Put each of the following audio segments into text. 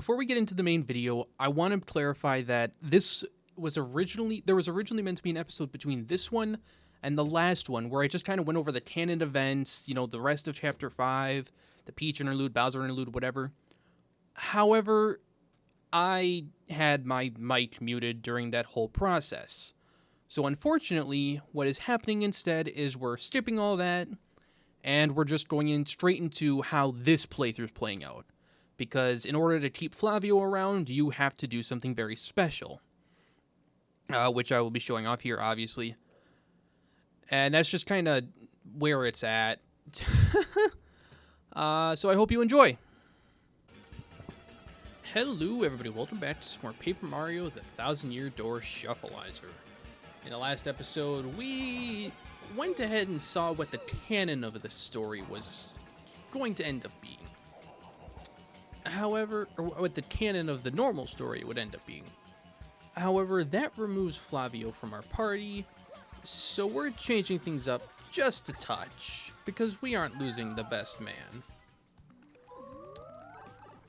before we get into the main video, I want to clarify that there was originally meant to be an episode between this one and the last one, where I just kind of went over the canon events, the rest of Chapter 5, the Peach interlude, Bowser interlude, whatever. However, I had my mic muted during that whole process. So unfortunately, what is happening instead is we're skipping all that, and we're just going in straight into how this playthrough is playing out. Because in order to keep Flavio around, you have to do something very special. Which I will be showing off here, obviously. And that's just kind of where it's at. So I hope you enjoy. Hello, everybody. Welcome back to some more Paper Mario: The Thousand-Year Door Shufflizer. In the last episode, we went ahead and saw what the canon of the story was going to end up being. However, or what the canon of the normal story would end up being. However, that removes Flavio from our party, so we're changing things up just a touch, because we aren't losing the best man.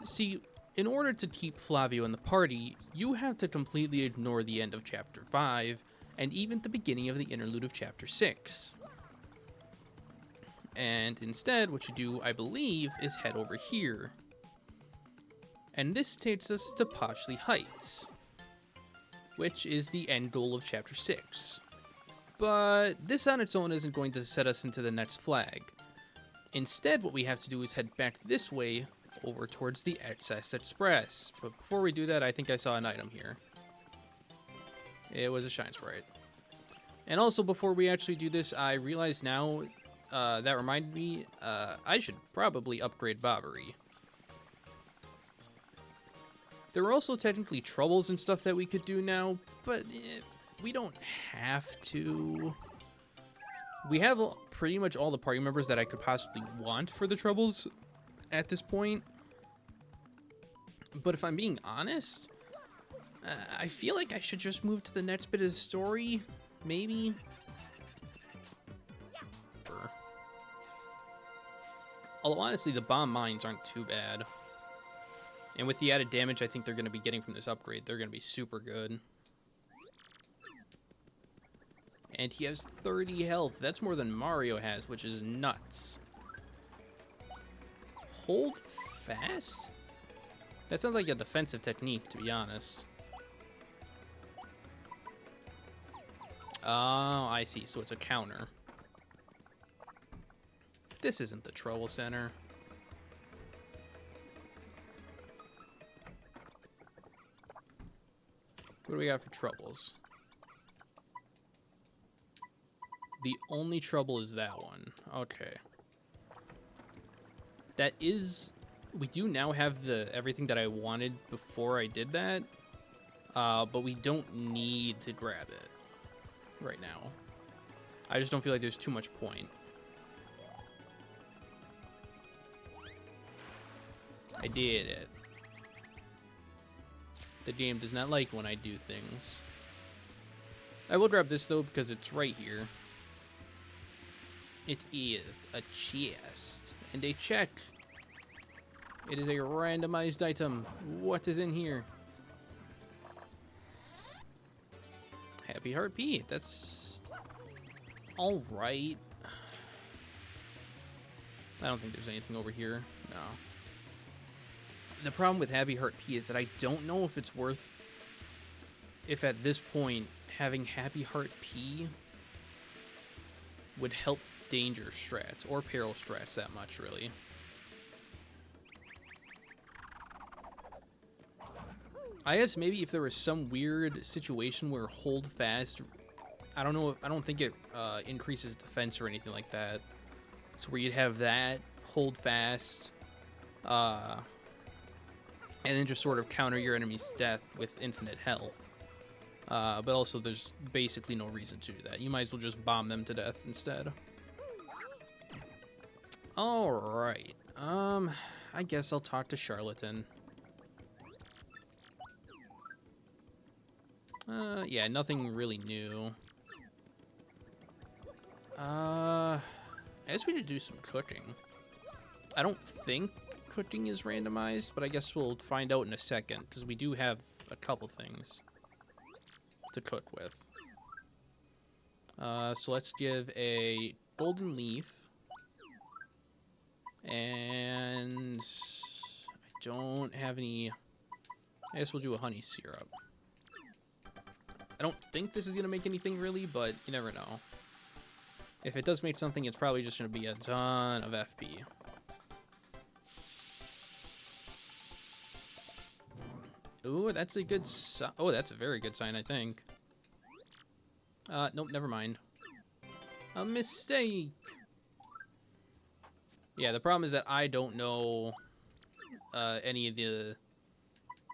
See, in order to keep Flavio in the party, you have to completely ignore the end of Chapter 5, and even the beginning of the interlude of Chapter 6. And instead, what you do, I believe, is head over here. And this takes us to Poshley Heights, which is the end goal of Chapter 6. But this on its own isn't going to set us into the next flag. Instead, what we have to do is head back this way over towards the SS Express. But before we do that, I think I saw an item here. It was a Shine Sprite. And also, before we actually do this, I realize now, that reminded me, I should probably upgrade Bobbery. There are also technically troubles and stuff that we could do now, but we don't have to. We have pretty much all the party members that I could possibly want for the troubles at this point. But if I'm being honest, I feel like I should just move to the next bit of the story, maybe. Although honestly, the bomb mines aren't too bad. And with the added damage I think they're going to be getting from this upgrade, they're going to be super good. And he has 30 health. That's more than Mario has, which is nuts. Hold fast? That sounds like a defensive technique, to be honest. Oh, I see. So it's a counter. This isn't the Trouble Center. What do we got for troubles? The only trouble is that one. Okay. That is... We do now have everything that I wanted before I did that. But we don't need to grab it right now. I just don't feel like there's too much point. I did it. The game does not like when I do things. I will grab this, though, because it's right here. It is a chest. And a check. It is a randomized item. What is in here? Happy Heart P. That's... alright. I don't think there's anything over here. No. The problem with Happy Heart P is that I don't know if it's worth... If at this point, having Happy Heart P would help danger strats or peril strats that much, really. I guess maybe if there was some weird situation where hold fast, I don't know, I don't think it increases defense or anything like that. So where you'd have that, hold fast, and then just sort of counter your enemy's death with infinite health. But also there's basically no reason to do that. You might as well just bomb them to death instead. Alright, I guess I'll talk to Charlatan. Yeah, nothing really new. I guess we need to do some cooking. I don't think cooking is randomized, but I guess we'll find out in a second, because we do have a couple things to cook with. So let's give a golden leaf. And I don't have any... I guess we'll do a honey syrup. I don't think this is going to make anything really, but you never know. If it does make something, it's probably just going to be a ton of FP. Ooh, that's a good sign. Oh, that's a very good sign, I think. Nope, never mind. A mistake! Yeah, the problem is that I don't know any of the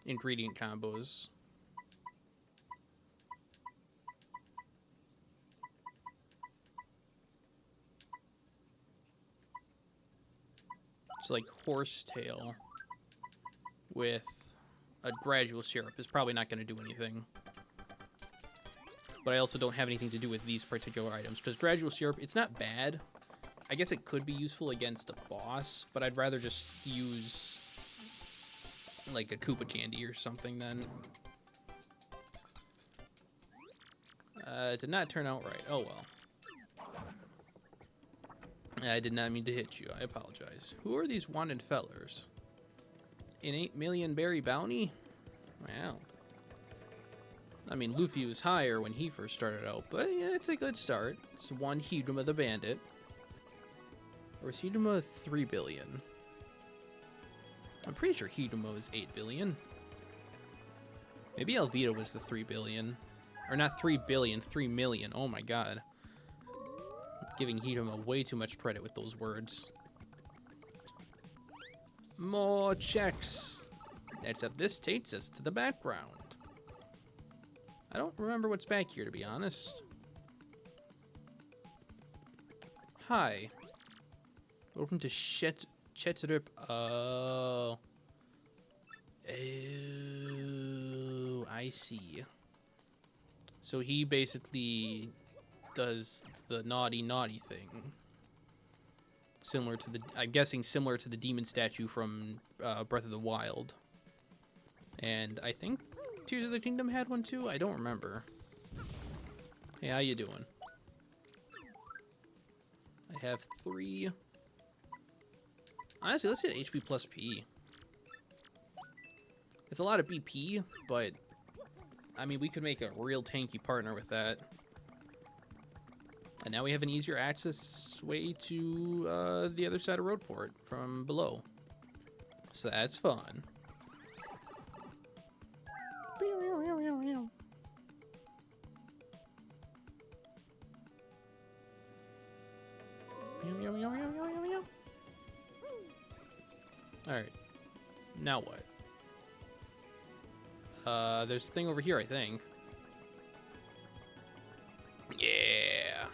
ingredient combos. It's like horsetail with a gradual syrup is probably not going to do anything. But I also don't have anything to do with these particular items. Because gradual syrup, it's not bad. I guess it could be useful against a boss, but I'd rather just use like a Koopa candy or something then. It did not turn out right. Oh well. I did not mean to hit you. I apologize. Who are these wanted fellers? An 8 million berry bounty? Wow. I mean, Luffy was higher when he first started out, but yeah, it's a good start. It's one Hiduma the Bandit. Or is Hiduma 3 billion? I'm pretty sure Hiduma was 8 billion. Maybe Alvita was the 3 billion. Or not 3 billion, 3 million. Oh my god. I'm giving Hiduma way too much credit with those words. More checks. Except this takes us to the background. I don't remember what's back here, to be honest. Hi. Welcome to Chetrup. Oh. Oh, I see. So he basically does the naughty thing. Similar to the, I'm guessing similar to the demon statue from Breath of the Wild. And I think Tears of the Kingdom had one too? I don't remember. Hey, how you doing? I have 3. Honestly, let's get HP plus P. It's a lot of BP, but I mean, we could make a real tanky partner with that. And now we have an easier access way to the other side of Roadport from below. So that's fun. Alright. Now what? There's a thing over here, I think. Yeah.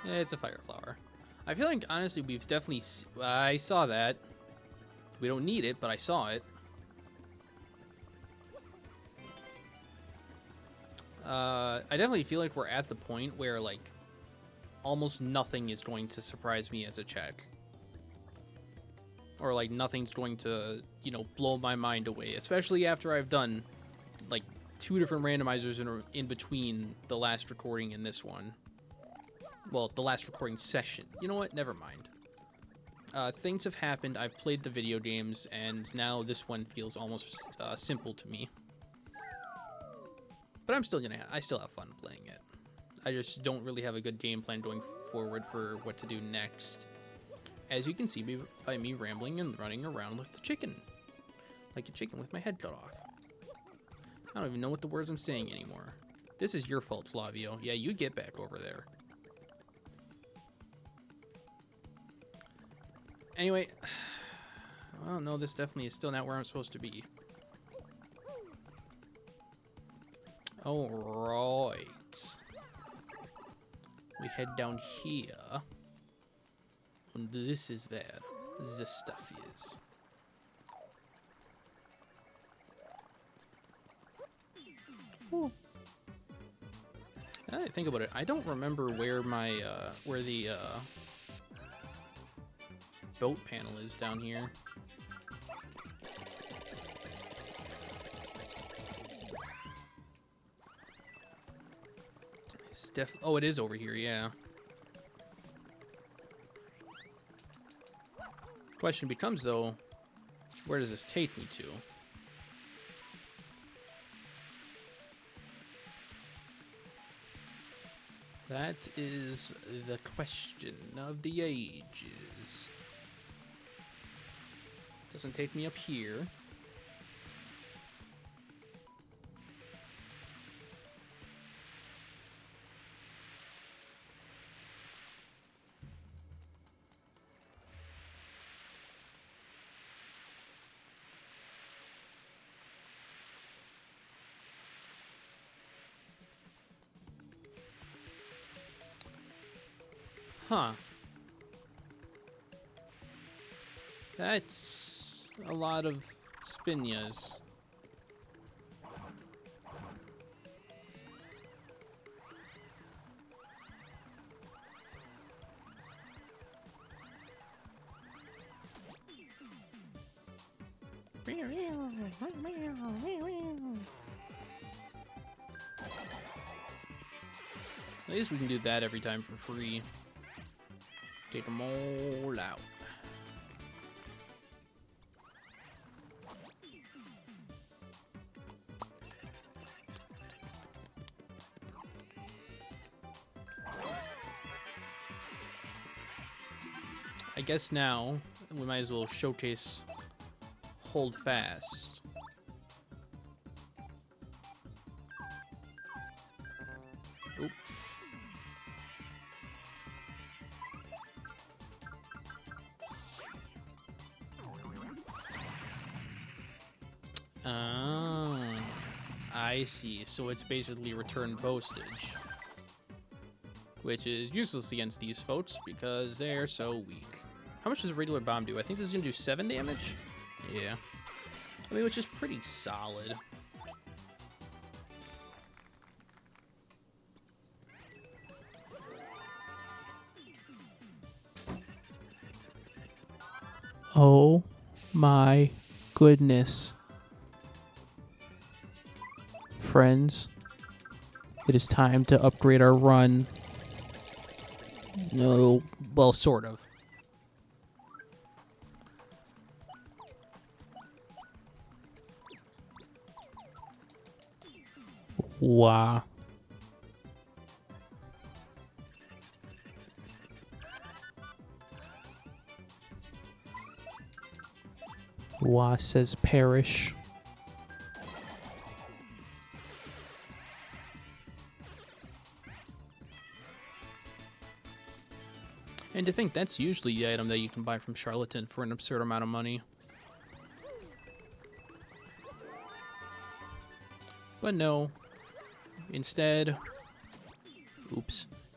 It's a fire flower. I feel like, honestly, we've definitely... I saw that. We don't need it, but I saw it. I definitely feel like we're at the point where, like, almost nothing is going to surprise me as a check. Or, like, nothing's going to, you know, blow my mind away. Especially after I've done, like, 2 different randomizers in between the last recording and this one. Well, the last recording session. You know what? Never mind. Things have happened. I've played the video games, and now this one feels almost simple to me. But I'm still gonna. I still have fun playing it. I just don't really have a good game plan going forward for what to do next. As you can see by me rambling and running around with the chicken, like a chicken with my head cut off. I don't even know what the words I'm saying anymore. This is your fault, Flavio. Yeah, you get back over there. Anyway, well, no, this definitely is still not where I'm supposed to be. All right. We head down here. And this is where the stuff is. Ooh. Now that I think about it, I don't remember where my, where the boat panel is down here. Oh, it is over here, yeah. Question becomes, though, where does this take me to? That is the question of the ages. Doesn't take me up here. Huh. That's a lot of spinyas. At least we can do that every time for free. Take them all out. I guess now we might as well showcase Hold Fast. Oop. Oh, I see. So it's basically return postage, which is useless against these folks because they're so weak. How much does a regular bomb do? I think this is going to do 7 damage. Yeah. I mean, which is pretty solid. Oh my goodness. Friends, it is time to upgrade our run. No, well, sort of. Wow. Wah says perish. And to think that's usually the item that you can buy from Charlatan for an absurd amount of money. But no. Instead,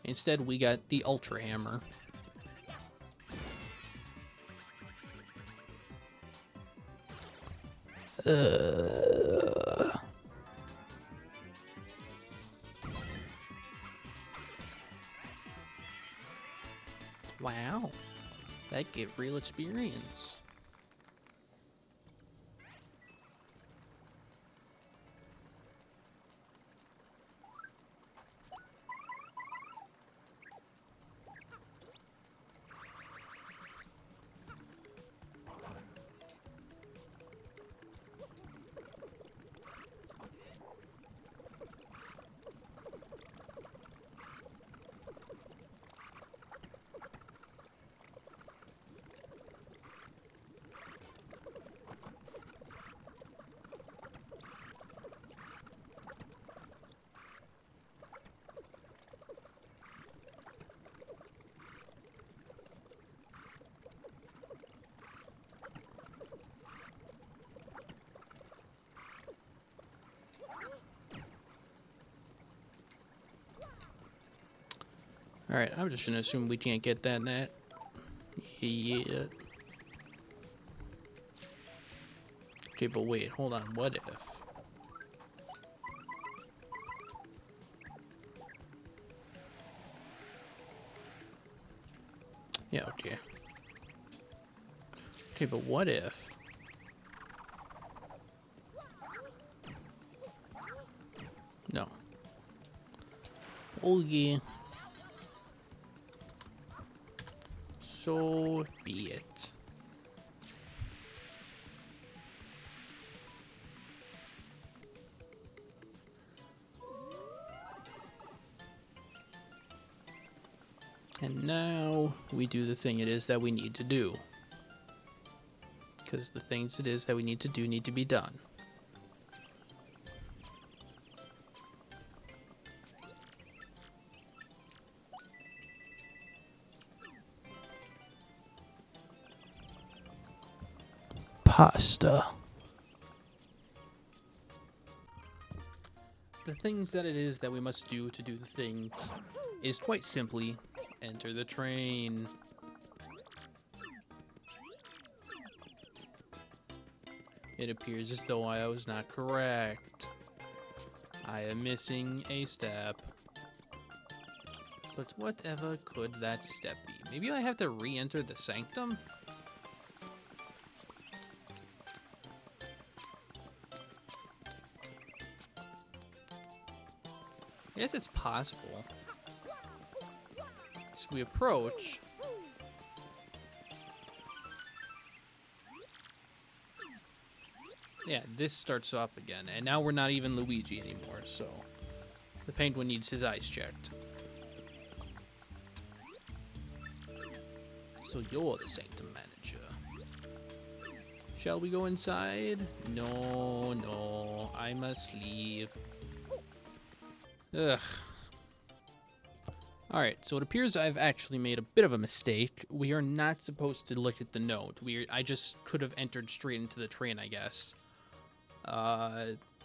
instead we got the Ultra Hammer. Wow, that gave real experience. Alright, I'm just gonna assume we can't get that yet. Okay, but wait, hold on, what if? Yeah, okay. Okay, but what if... No. Oh, yeah. So be it. And now we do the thing it is that we need to do. Because the things it is that we need to do need to be done. Pasta. The things that it is that we must do to do the things is quite simply enter the train. It appears as though I was not correct. I am missing a step. But whatever could that step be? Maybe I have to re-enter the sanctum? I guess it's possible. So we approach. Yeah, this starts up again, and now we're not even Luigi anymore, so the penguin needs his eyes checked. So you're the sanctum manager. Shall we go inside? No, no, I must leave. Ugh. Alright, so it appears I've actually made a bit of a mistake. We are not supposed to look at the note. I just could have entered straight into the train, I guess.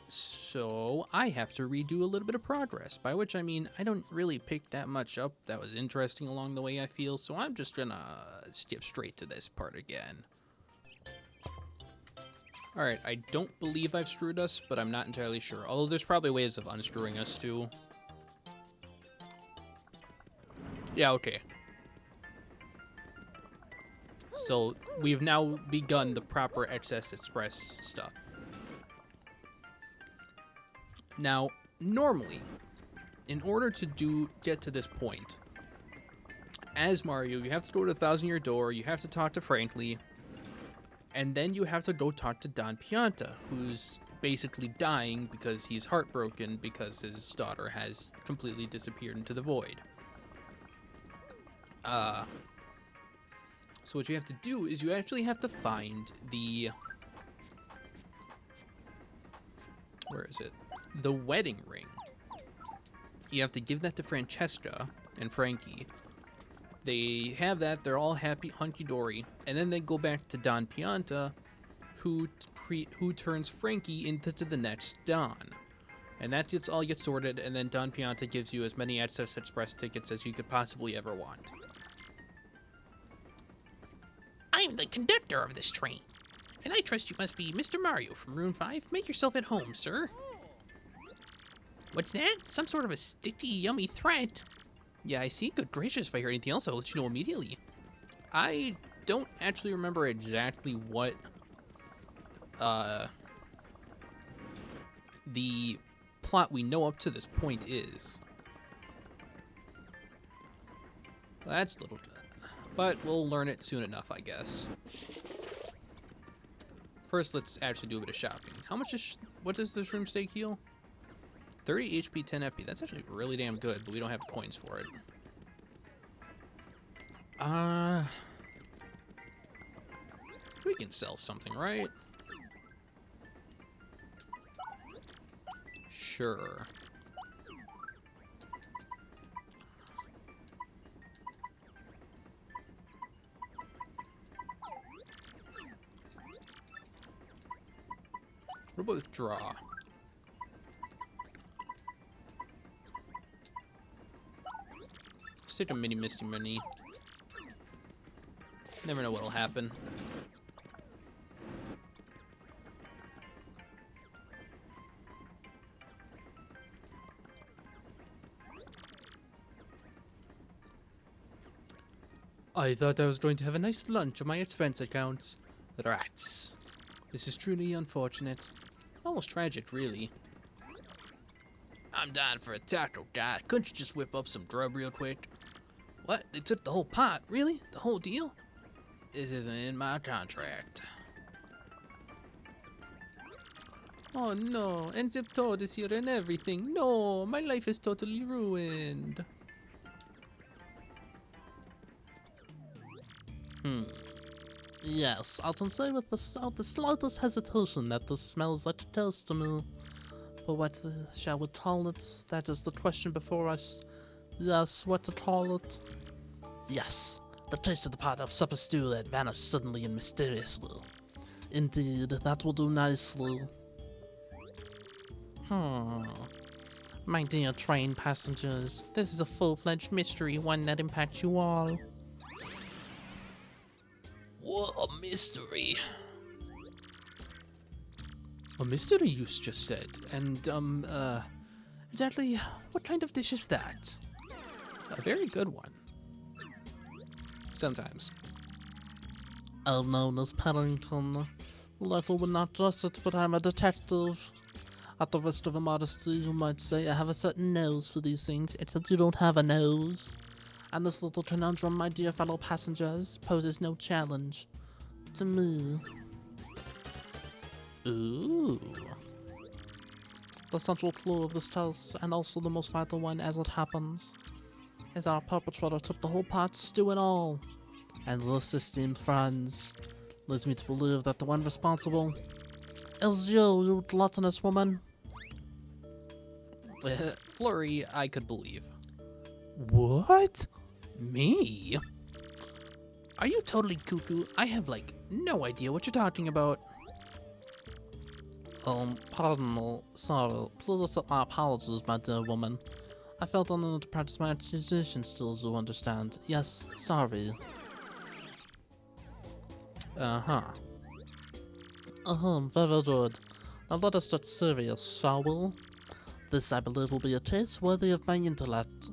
So I have to redo a little bit of progress, by which I mean I don't really pick that much up that was interesting along the way, I feel, so I'm just gonna skip straight to this part again. Alright, I don't believe I've screwed us, but I'm not entirely sure. Although there's probably ways of unscrewing us, too. Yeah, okay. So, we've now begun the proper Excess Express stuff. Now, normally, in order to get to this point, as Mario, you have to go to the Thousand Year Door, you have to talk to Frankly, and then you have to go talk to Don Pianta, who's basically dying because he's heartbroken because his daughter has completely disappeared into the void. So what you have to do is you actually have to find the... Where is it? The wedding ring. You have to give that to Francesca and Frankie. They have that, they're all happy, hunky-dory, and then they go back to Don Pianta, who turns Frankie into the next Don. And that all gets sorted, and then Don Pianta gives you as many Access Express tickets as you could possibly ever want. I'm the conductor of this train, and I trust you must be Mr. Mario from Room 5. Make yourself at home, sir. What's that? Some sort of a sticky, yummy threat? Yeah, I see. Good gracious, if I hear anything else, I'll let you know immediately. I don't actually remember exactly what the plot we know up to this point is. Well, that's little, but we'll learn it soon enough, I guess. First, let's actually do a bit of shopping. How much is, what does this room steak heal? 30 HP, 10 FP. That's actually really damn good, but we don't have coins for it. We can sell something, right? Sure. What about withdraw? Let's take a mini Misty Mini. Never know what'll happen. I thought I was going to have a nice lunch on my expense accounts, Rats. This is truly unfortunate. Almost tragic, really. I'm dying for a taco, guy. Couldn't you just whip up some grub real quick? What? They took the whole pot? Really? The whole deal? This isn't in my contract. Oh no, and Zip Toad is here and everything. No, my life is totally ruined. Yes, I can say without the slightest hesitation that this smells like a toast to me. But shall we call it? That is the question before us. Yes, what to call it? Yes, the taste of the pot of supper stew that vanished suddenly and mysteriously. Indeed, that will do nicely. My dear train passengers, this is a full-fledged mystery, one that impacts you all. What a mystery. A mystery, you just said. And, exactly what kind of dish is that? A very good one. Sometimes. I'm known as Paddington. Little would not dress it, but I'm a detective. At the risk of immodesty, you might say I have a certain nose for these things, except you don't have a nose. And this little conundrum, my dear fellow passengers, poses no challenge to me. Ooh. The central clue of this case, and also the most vital one as it happens, is our perpetrator took the whole pot, stew and all. And this, esteemed friends, leads me to believe that the one responsible is you gluttonous woman. Flurry, I could believe. What? Me? Are you totally cuckoo? I have, like, no idea what you're talking about. Pardon me, sorry. Please accept my apologies, my dear woman. I felt unable to practice my accusation skills, you understand. Yes, sorry. Very good. Now let us get serious, shall we? This, I believe, will be a case worthy of my intellect.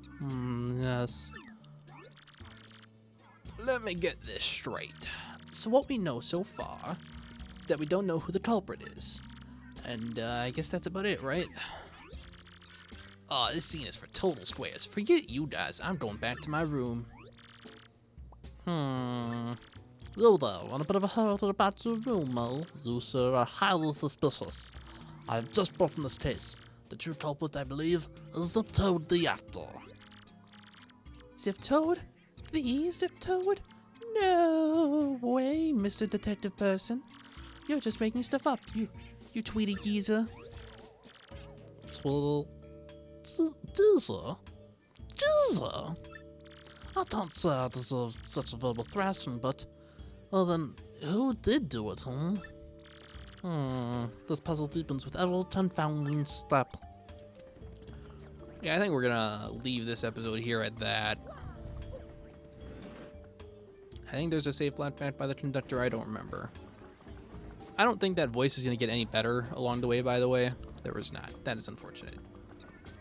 Yes. Let me get this straight. So what we know so far is that we don't know who the culprit is. And I guess that's about it, right? Oh, this scene is for total squares. Forget you guys. I'm going back to my room. You there, on a bit of a hurry about your room, Mo. You, sir, are highly suspicious. I have just broken this case. The true culprit, I believe, is Zip Toad the actor. Zip Toad? The Zip Toad? No way, Mr. Detective Person. You're just making stuff up, you Tweety geezer. Well, geezer? Geezer? I can't say I deserve such a verbal thrashing, but... Well then, who did do it, This puzzle deepens with every confounding step. Yeah, I think we're gonna leave this episode here at that. I think there's a save flat back by the conductor, I don't remember. I don't think that voice is gonna get any better along the way, by the way. There was not. That is unfortunate.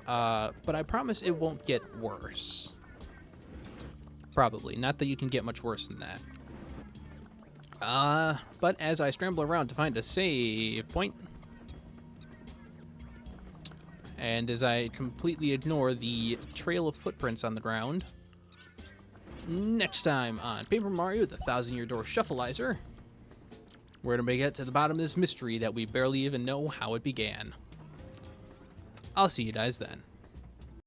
But I promise it won't get worse. Probably. Not that you can get much worse than that. But as I scramble around to find a save point, and as I completely ignore the trail of footprints on the ground, next time on Paper Mario: The 1000-Year Door Shufflizer, we're gonna get to the bottom of this mystery that we barely even know how it began. I'll see you guys then.